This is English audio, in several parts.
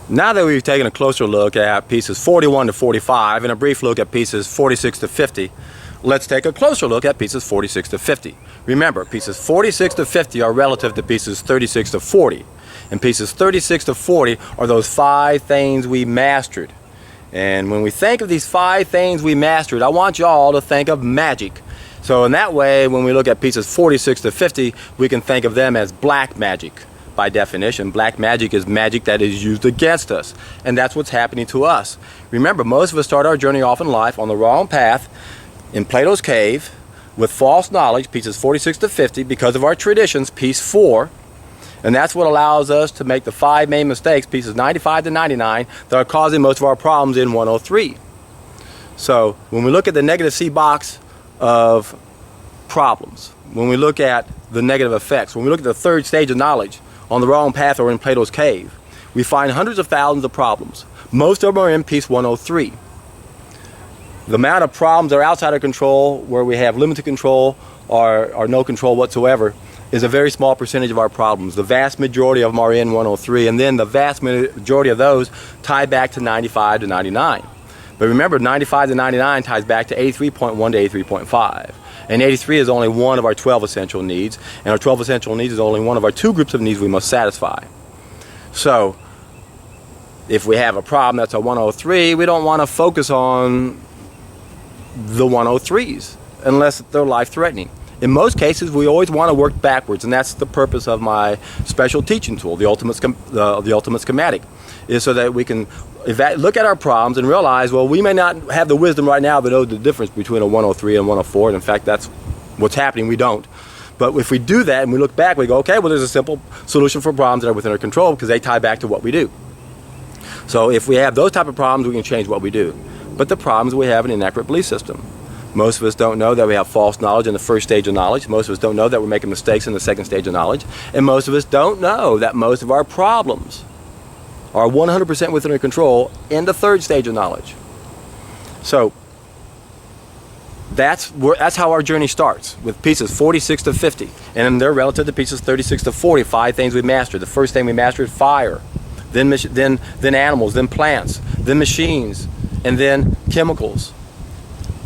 Now that we've taken a closer look at pieces 41 to 45 and a brief look at pieces 46 to 50, let's take a closer look at pieces 46 to 50. Remember, pieces 46 to 50 are relative to pieces 36 to 40. And pieces 36 to 40 are those 5 things we mastered. And when we think of these 5 things we mastered, I want y'all to think of magic. So in that way, when we look at pieces 46 to 50, we can think of them as black magic. By definition, black magic is magic that is used against us. And that's what's happening to us. Remember, most of us start our journey off in life on the wrong path in Plato's cave with false knowledge, pieces 46 to 50, because of our traditions, piece 4. And that's what allows us to make the 5 main mistakes, pieces 95 to 99, that are causing most of our problems in 103. So when we look at the negative C box of problems, when we look at the negative effects, when we look at the 3rd stage of knowledge, on the wrong path or in Plato's cave, we find hundreds of thousands of problems. Most of them are in piece 103. The amount of problems that are outside of control, where we have limited control or no control whatsoever, is a very small percentage of our problems. The vast majority of them are in 103, and then the vast majority of those tie back to 95 to 99. But remember, 95 to 99 ties back to 83.1 to 83.5. And 83 is only one of our 12 essential needs, and our 12 essential needs is only one of our 2 groups of needs we must satisfy. So, if we have a problem that's a 103, we don't want to focus on the 103s unless they're life-threatening. In most cases, we always want to work backwards, and that's the purpose of my special teaching tool, the ultimate schematic, is so that we can look at our problems and realize, well, we may not have the wisdom right now to know the difference between a 103 and 104, and in fact, that's what's happening. We don't. But if we do that and we look back, we go, okay, well, there's a simple solution for problems that are within our control because they tie back to what we do. So if we have those type of problems, we can change what we do. But the problems we have an inaccurate belief system. Most of us don't know that we have false knowledge in the 1st stage of knowledge. Most of us don't know that we're making mistakes in the 2nd stage of knowledge. And most of us don't know that most of our problems are 100% within our control in the 3rd stage of knowledge. So that's how our journey starts, with pieces 46 to 50. And they're relative to pieces 36 to 40, 5 things we mastered. The first thing we mastered, fire. Then animals, then plants, then machines, and then chemicals.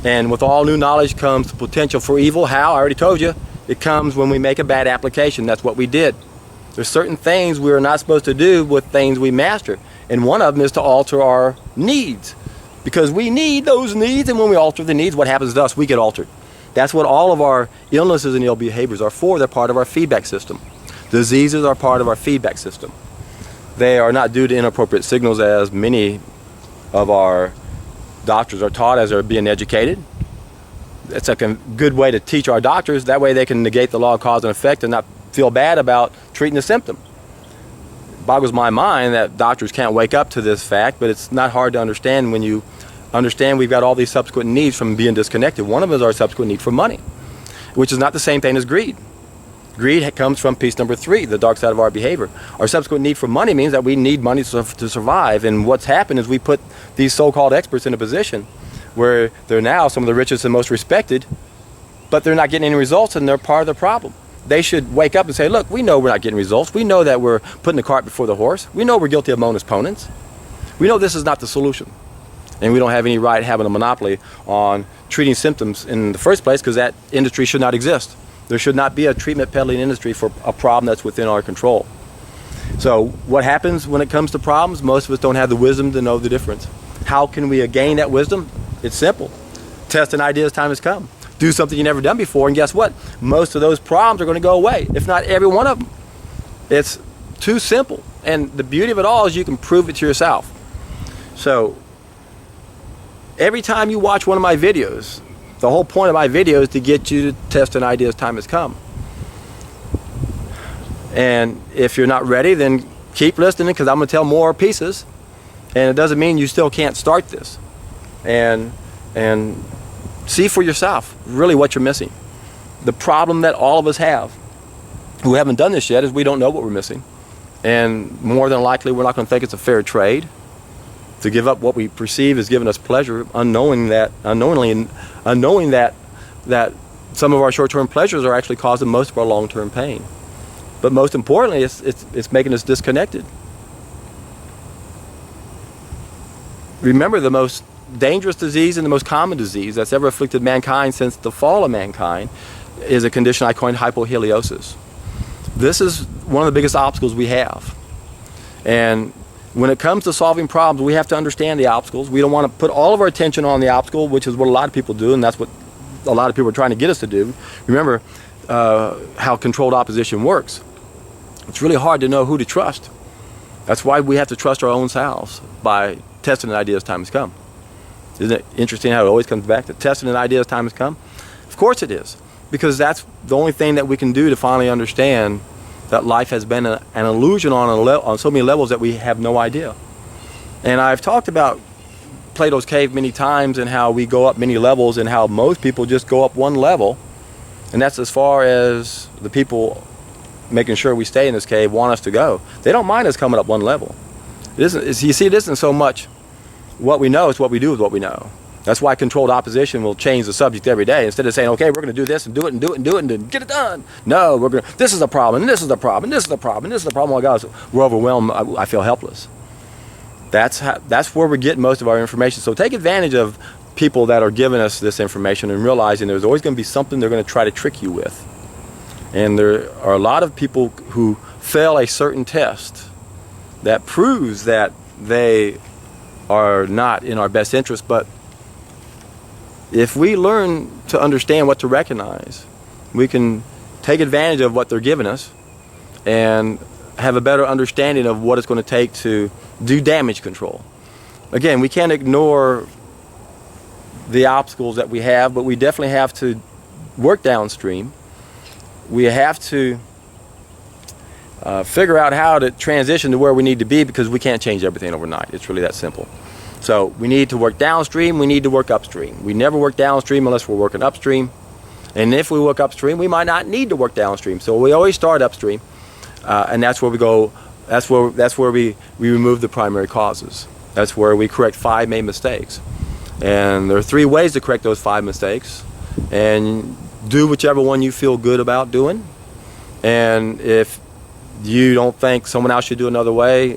And with all new knowledge comes the potential for evil. How? I already told you. It comes when we make a bad application. That's what we did. There's certain things we are not supposed to do with things we master. And one of them is to alter our needs. Because we need those needs, and when we alter the needs, what happens to us? We get altered. That's what all of our illnesses and ill behaviors are for. They're part of our feedback system. Diseases are part of our feedback system. They are not due to inappropriate signals, as many of our doctors are taught as they're being educated. It's a good way to teach our doctors. That way they can negate the law of cause and effect and not feel bad about treating the symptom. It boggles my mind that doctors can't wake up to this fact, but it's not hard to understand when you understand we've got all these subsequent needs from being disconnected. One of them is our subsequent need for money, which is not the same thing as greed. Greed comes from piece number 3, the dark side of our behavior. Our subsequent need for money means that we need money to survive. And what's happened is we put these so-called experts in a position where they're now some of the richest and most respected, but they're not getting any results, and they're part of the problem. They should wake up and say, look, we know we're not getting results. We know that we're putting the cart before the horse. We know we're guilty of bonus ponens. We know this is not the solution. And we don't have any right having a monopoly on treating symptoms in the first place, because that industry should not exist. There should not be a treatment peddling industry for a problem that's within our control. So what happens when it comes to problems? Most of us don't have the wisdom to know the difference. How can we gain that wisdom? It's simple. Test an idea as time has come. Do something you've never done before, and guess what? Most of those problems are going to go away, if not every one of them. It's too simple. And the beauty of it all is you can prove it to yourself. So every time you watch one of my videos, the whole point of my video is to get you to test an idea as time has come. And if you're not ready, then keep listening, because I'm going to tell more pieces. And it doesn't mean you still can't start this. And see for yourself really what you're missing. The problem that all of us have who haven't done this yet is we don't know what we're missing. And more than likely, we're not going to think it's a fair trade to give up what we perceive as giving us pleasure, unknowing that some of our short-term pleasures are actually causing most of our long-term pain. But most importantly, it's making us disconnected. remember, the most dangerous disease and the most common disease that's ever afflicted mankind since the fall of mankind is a condition I coined hypoheliosis. This is one of the biggest obstacles we have. And when it comes to solving problems, we have to understand the obstacles. We don't want to put all of our attention on the obstacle, which is what a lot of people do, and that's what a lot of people are trying to get us to do. Remember how controlled opposition works. It's really hard to know who to trust. That's why we have to trust our own selves by testing an idea as time has come. Isn't it interesting how it always comes back to testing an idea as time has come? Of course it is, because that's the only thing that we can do to finally understand that life has been an illusion on so many levels that we have no idea. And I've talked about Plato's cave many times and how we go up many levels and how most people just go up one level, and that's as far as the people making sure we stay in this cave want us to go. They don't mind us coming up one level. You see, it isn't so much what we know, it's what we do with what we know. That's why controlled opposition will change the subject every day. Instead of saying, okay, we're going to do this and do it and do it and do it and get it done. No, this is a problem, and this is a problem, and this is a problem, and this is a problem. Oh my gosh, we're overwhelmed. I feel helpless. That's where we're getting most of our information. So take advantage of people that are giving us this information and realizing there's always going to be something they're going to try to trick you with. And there are a lot of people who fail a certain test that proves that they are not in our best interest. But if we learn to understand what to recognize, we can take advantage of what they're giving us and have a better understanding of what it's going to take to do damage control. Again, we can't ignore the obstacles that we have, but we definitely have to work downstream. We have to figure out how to transition to where we need to be, because we can't change everything overnight. It's really that simple. So we need to work downstream, we need to work upstream. We never work downstream unless we're working upstream. And if we work upstream, we might not need to work downstream. So we always start upstream, and that's where we go. That's where we remove the primary causes. That's where we correct 5 main mistakes. And there are 3 ways to correct those 5 mistakes. And do whichever one you feel good about doing. And if you don't think someone else should do another way,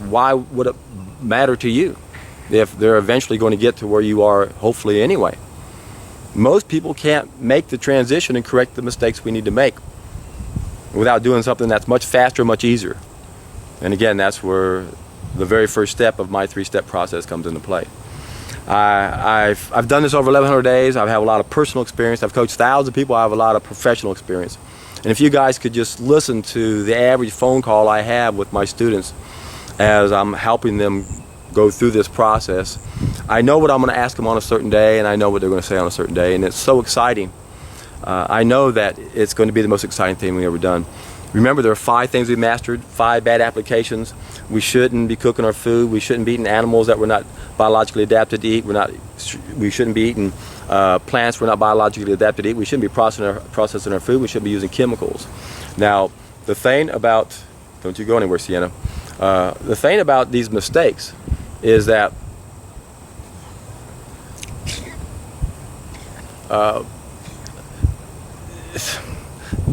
why would it matter to you if they're eventually going to get to where you are, hopefully anyway? Most people can't make the transition and correct the mistakes we need to make without doing something that's much faster, much easier. And again, that's where the very first step of my 3-step process comes into play. I've done this over 1,100 days. I have a lot of personal experience. I've coached thousands of people. I have a lot of professional experience. And if you guys could just listen to the average phone call I have with my students as I'm helping them go through this process, I know what I'm going to ask them on a certain day, and I know what they're going to say on a certain day, and it's so exciting. I know that it's going to be the most exciting thing we've ever done. Remember, there are 5 things we mastered, 5 bad applications. We shouldn't be cooking our food. We shouldn't be eating animals that we're not biologically adapted to eat. We shouldn't be eating plants we're not biologically adapted to eat. We shouldn't be processing our food. We shouldn't be using chemicals. Now, the thing about, don't you go anywhere, Sienna. The thing about these mistakes is that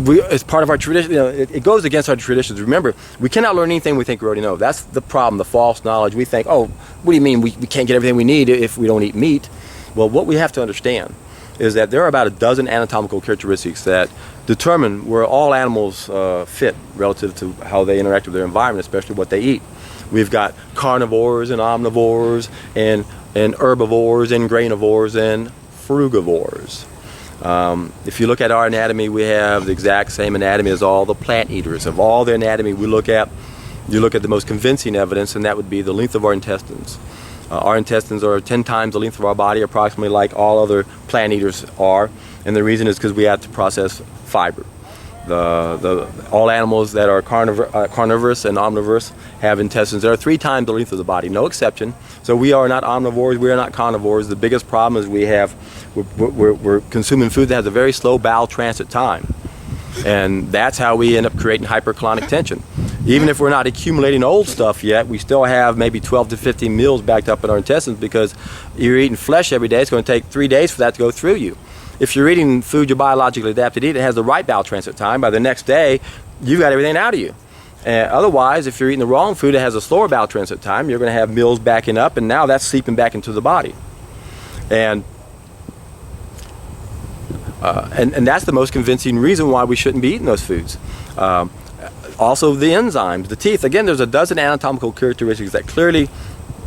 it's part of our tradition. It goes against our traditions. Remember, we cannot learn anything we think we already know. That's the problem, the false knowledge. We think, oh, what do you mean we can't get everything we need if we don't eat meat? Well, what we have to understand is that there are about a dozen anatomical characteristics that determine where all animals fit relative to how they interact with their environment, especially what they eat. We've got carnivores and omnivores and herbivores and grainivores and frugivores. If you look at our anatomy, we have the exact same anatomy as all the plant eaters. Of all the anatomy we look at, you look at the most convincing evidence, and that would be the length of our intestines. Our intestines are 10 times the length of our body, approximately like all other plant eaters are, and the reason is because we have to process fiber. All animals that are carnivorous and omnivorous have intestines that are 3 times the length of the body, no exception. So we are not omnivores, we are not carnivores. The biggest problem is we're consuming food that has a very slow bowel transit time, and that's how we end up creating hypercolonic tension. Even if we're not accumulating old stuff yet, we still have maybe 12 to 15 meals backed up in our intestines, because you're eating flesh every day. It's going to take 3 days for that to go through you. If you're eating food you're biologically adapted to eat, it has the right bowel transit time. By the next day, you've got everything out of you. And otherwise, if you're eating the wrong food, it has a slower bowel transit time. You're going to have meals backing up, and now that's seeping back into the body. And that's the most convincing reason why we shouldn't be eating those foods. Also, the enzymes, the teeth. Again, there's a dozen anatomical characteristics that clearly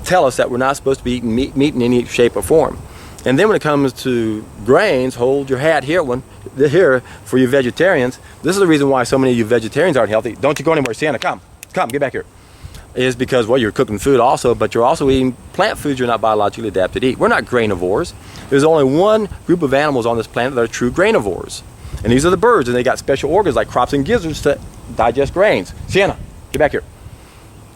tell us that we're not supposed to be eating meat in any shape or form. And then when it comes to grains, hold your hat here for you vegetarians. This is the reason why so many of you vegetarians aren't healthy. Don't you go anywhere, Sienna, come, get back here. Is because, well, you're cooking food also, but you're also eating plant foods you're not biologically adapted to eat. We're not grainivores. There's only one group of animals on this planet that are true grainivores. And these are the birds, and they got special organs like crops and gizzards to digest grains. Sienna, get back here.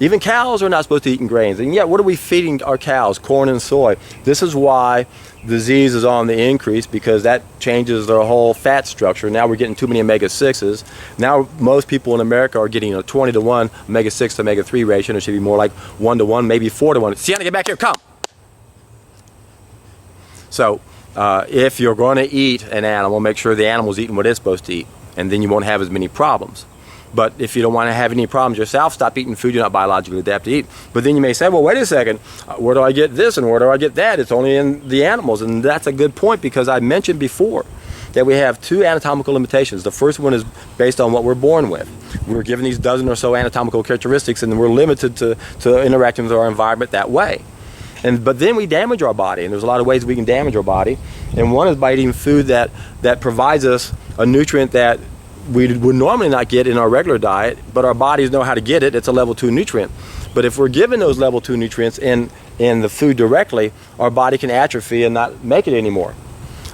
Even cows are not supposed to eat grains. And yet, what are we feeding our cows? Corn and soy. This is why disease is on the increase, because that changes their whole fat structure. Now we're getting too many omega-6s. Now most people in America are getting a 20-to-1 omega-6 to omega-3 ratio. It should be more like 1-to-1, maybe 4-to-1. Sienna, get back here, come. So if you're going to eat an animal, make sure the animal's eating what it's supposed to eat, and then you won't have as many problems. But if you don't want to have any problems yourself, stop eating food you're not biologically adapted to eat. But then you may say, well, wait a second, where do I get this and where do I get that? It's only in the animals. And that's a good point, because I mentioned before that we have two anatomical limitations. The first one is based on what we're born with. We're given these dozen or so anatomical characteristics, and we're limited to interacting with our environment that way. But then we damage our body, and there's a lot of ways we can damage our body. And one is by eating food that provides us a nutrient that we would normally not get in our regular diet, but our bodies know how to get it. It's a level 2 nutrient. But if we're given those level 2 nutrients in the food directly, our body can atrophy and not make it anymore.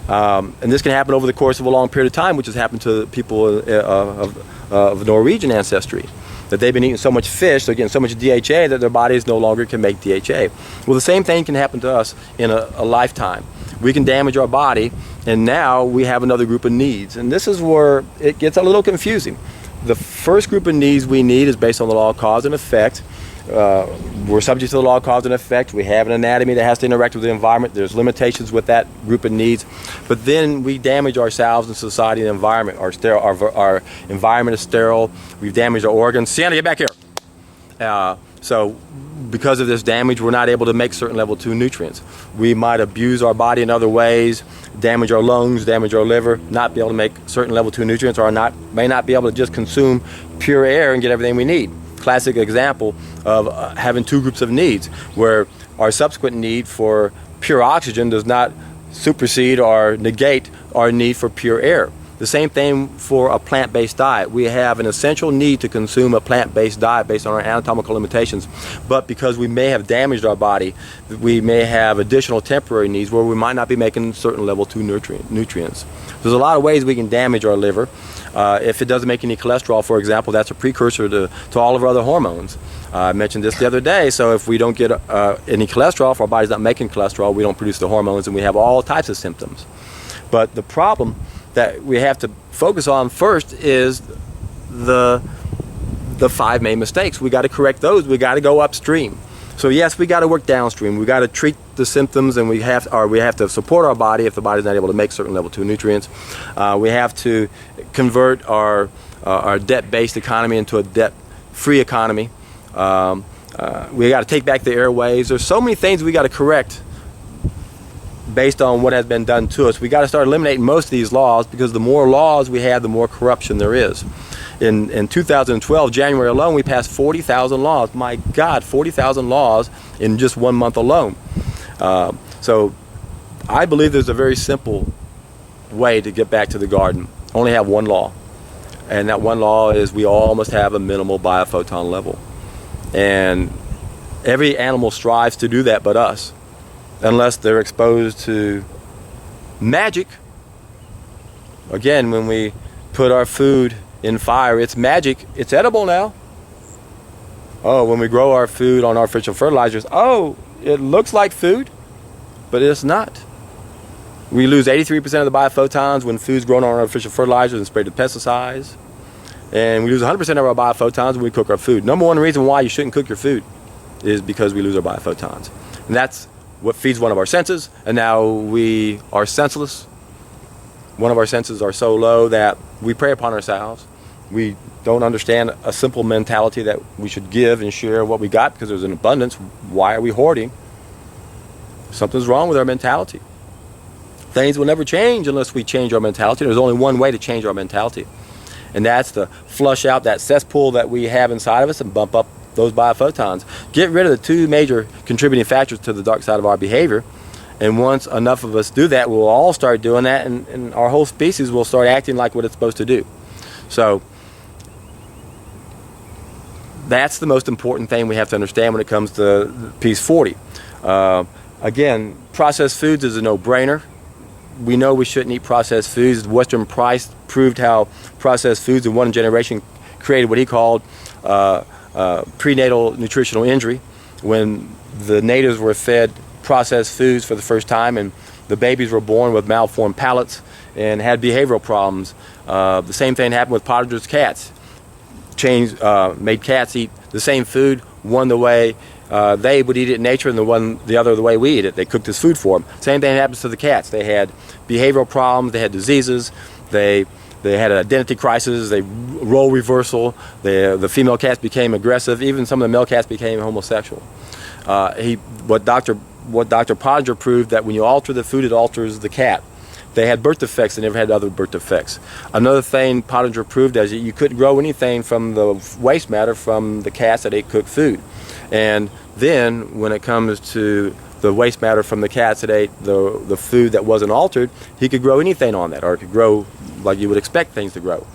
And this can happen over the course of a long period of time, which has happened to people of Norwegian ancestry. That they've been eating so much fish, they're getting so much DHA that their bodies no longer can make DHA. Well, the same thing can happen to us in a lifetime. We can damage our body, and now we have another group of needs. And this is where it gets a little confusing. The first group of needs we need is based on the law of cause and effect. We're subject to the law of cause and effect. We have an anatomy that has to interact with the environment. There's limitations with that group of needs. But then we damage ourselves and society and the environment. Our environment is sterile. We've damaged our organs. Sienna, get back here. So because of this damage, we're not able to make certain level 2 nutrients. We might abuse our body in other ways, damage our lungs, damage our liver, not be able to make certain level 2 nutrients, or may not be able to just consume pure air and get everything we need. Classic example of having two groups of needs, where our subsequent need for pure oxygen does not supersede or negate our need for pure air. The same thing for a plant-based diet. We have an essential need to consume a plant-based diet based on our anatomical limitations, but because we may have damaged our body, we may have additional temporary needs where we might not be making certain level 2 nutrients. There's a lot of ways we can damage our liver. If it doesn't make any cholesterol, for example, that's a precursor to all of our other hormones. I mentioned this the other day, so if we don't get any cholesterol, if our body's not making cholesterol, we don't produce the hormones, and we have all types of symptoms. But the problem that we have to focus on first is the 5 main mistakes. We got to correct those. We got to go upstream. So yes, we got to work downstream. We got to treat the symptoms, and we have to support our body if the body's not able to make certain level 2 nutrients. We have to convert our debt-based economy into a debt-free economy. We got to take back the airways. There's so many things we got to correct based on what has been done to us. We got to start eliminating most of these laws, because the more laws we have, the more corruption there is. In 2012, January alone, we passed 40,000 laws. My God, 40,000 laws in just 1 month alone. So I believe there's a very simple way to get back to the garden. Only have one law. And that one law is we all must have a minimal biophoton level. And every animal strives to do that but us, unless they're exposed to magic. Again, when we put our food in fire, it's magic. It's edible now. Oh, when we grow our food on artificial fertilizers, oh, it looks like food, but it's not. We lose 83% of the biophotons when food's grown on artificial fertilizers and sprayed with pesticides. And we lose 100% of our biophotons when we cook our food. Number one reason why you shouldn't cook your food is because we lose our biophotons. And that's what feeds one of our senses, and now we are senseless. One of our senses are so low that we prey upon ourselves. We don't understand a simple mentality that we should give and share what we got because there's an abundance. Why are we hoarding? Something's wrong with our mentality. Things will never change unless we change our mentality. There's only one way to change our mentality, and that's to flush out that cesspool that we have inside of us and bump up those biophotons. Get rid of the two major contributing factors to the dark side of our behavior. And once enough of us do that, we'll all start doing that, and our whole species will start acting like what it's supposed to do. So that's the most important thing we have to understand when it comes to piece 40. Again, processed foods is a no-brainer. We know we shouldn't eat processed foods. Western Price proved how processed foods in one generation created what he called prenatal nutritional injury, when the natives were fed processed foods for the first time and the babies were born with malformed palates and had behavioral problems. The same thing happened with Pottinger's cats. Made cats eat the same food, one the way they would eat it in nature, and the other the way we eat it. They cooked this food for them. Same thing happens to the cats. They had behavioral problems, they had diseases, they had an identity crisis, they role reversal, the female cats became aggressive, even some of the male cats became homosexual. What Dr. Pottinger proved, that when you alter the food, it alters the cat. They had birth defects, they never had other birth defects. Another thing Pottinger proved is that you couldn't grow anything from the waste matter from the cats that ate cooked food. And then when it comes to the waste matter from the cats that ate the food that wasn't altered, he could grow anything on that, or it could grow like you would expect things to grow.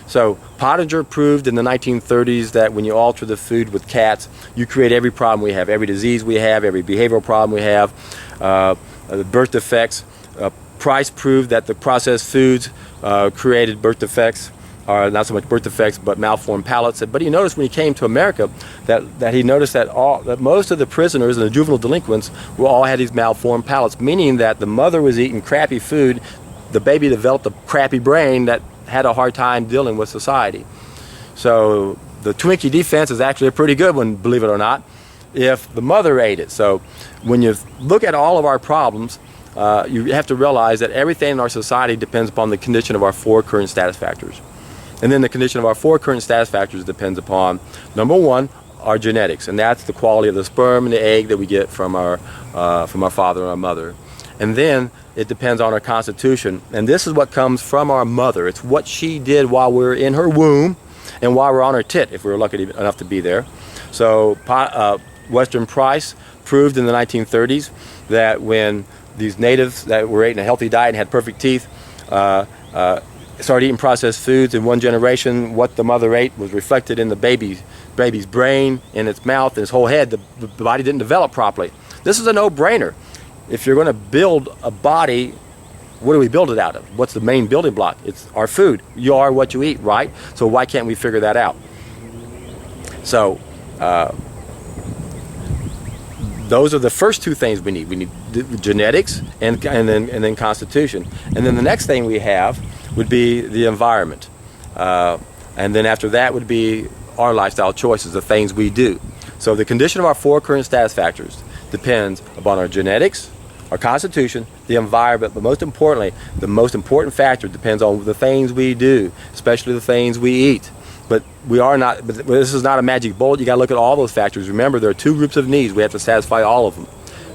So Pottinger proved in the 1930s that when you alter the food with cats, you create every problem we have, every disease we have, every behavioral problem we have, the birth defects. Price proved that the processed foods created birth defects, or not so much birth defects, but malformed palates. But he noticed when he came to America that he noticed that most of the prisoners and the juvenile delinquents all had these malformed palates, meaning that the mother was eating crappy food, the baby developed a crappy brain that had a hard time dealing with society. So the Twinkie defense is actually a pretty good one, believe it or not, if the mother ate it. So when you look at all of our problems, you have to realize that everything in our society depends upon the condition of our four current status factors. And then the condition of our four current status factors depends upon, number one, our genetics, and that's the quality of the sperm and the egg that we get from our father and our mother. And then it depends on our constitution, and this is what comes from our mother. It's what she did while we were in her womb and while we're on her tit, if we were lucky enough to be there. So Western Price proved in the 1930s that when these natives that were eating a healthy diet and had perfect teeth started eating processed foods in one generation, what the mother ate was reflected in the baby's brain, in its mouth, in its whole head. The body didn't develop properly. This is a no-brainer. If you're going to build a body, what do we build it out of? What's the main building block? It's our food. You are what you eat, right? So why can't we figure that out? So those are the first two things we need. We need genetics and then constitution. And then the next thing we have would be the environment. And then after that would be our lifestyle choices, the things we do. So the condition of our four current status factors depends upon our genetics, our constitution, the environment, but most importantly, the most important factor depends on the things we do, especially the things we eat. But this is not a magic bullet. You got to look at all those factors. Remember, there are two groups of needs. We have to satisfy all of them.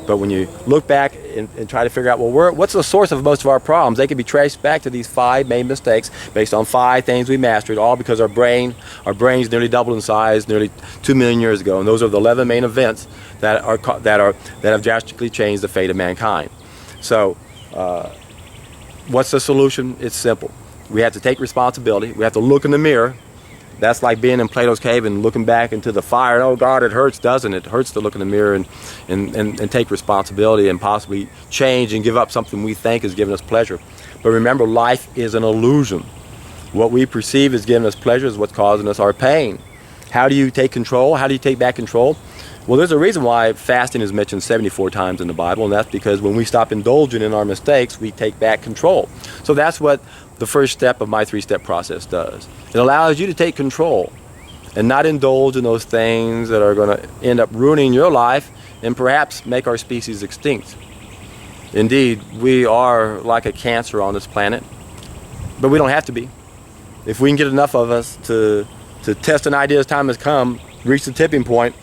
But when you look back and try to figure out, well, what's the source of most of our problems, they can be traced back to these 5 main mistakes based on 5 things we mastered, all because our brains nearly doubled in size nearly 2 million years ago. And those are the 11 main events that have drastically changed the fate of mankind. So what's the solution? It's simple. We have to take responsibility. We have to look in the mirror. That's like being in Plato's cave and looking back into the fire. And, oh God, it hurts, doesn't it? It hurts to look in the mirror and take responsibility and possibly change and give up something we think is giving us pleasure. But remember, life is an illusion. What we perceive as giving us pleasure is what's causing us our pain. How do you take control? How do you take back control? Well, there's a reason why fasting is mentioned 74 times in the Bible, and that's because when we stop indulging in our mistakes, we take back control. So that's what the first step of my 3-step process does. It allows you to take control and not indulge in those things that are going to end up ruining your life and perhaps make our species extinct. Indeed, we are like a cancer on this planet, but we don't have to be. If we can get enough of us to to test an idea's time has come, reach the tipping point,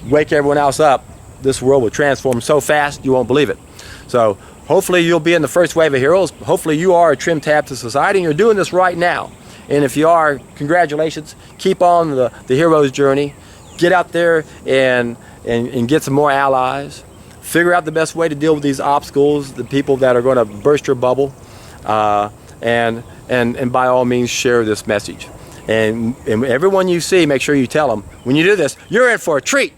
wake everyone else up. This world will transform so fast you won't believe it. So hopefully you'll be in the first wave of heroes. Hopefully you are a trim tab to society and you're doing this right now. And if you are, congratulations. Keep on the hero's journey. Get out there and get some more allies. Figure out the best way to deal with these obstacles, the people that are going to burst your bubble. And by all means share this message. And everyone you see, make sure you tell them, when you do this, you're in for a treat.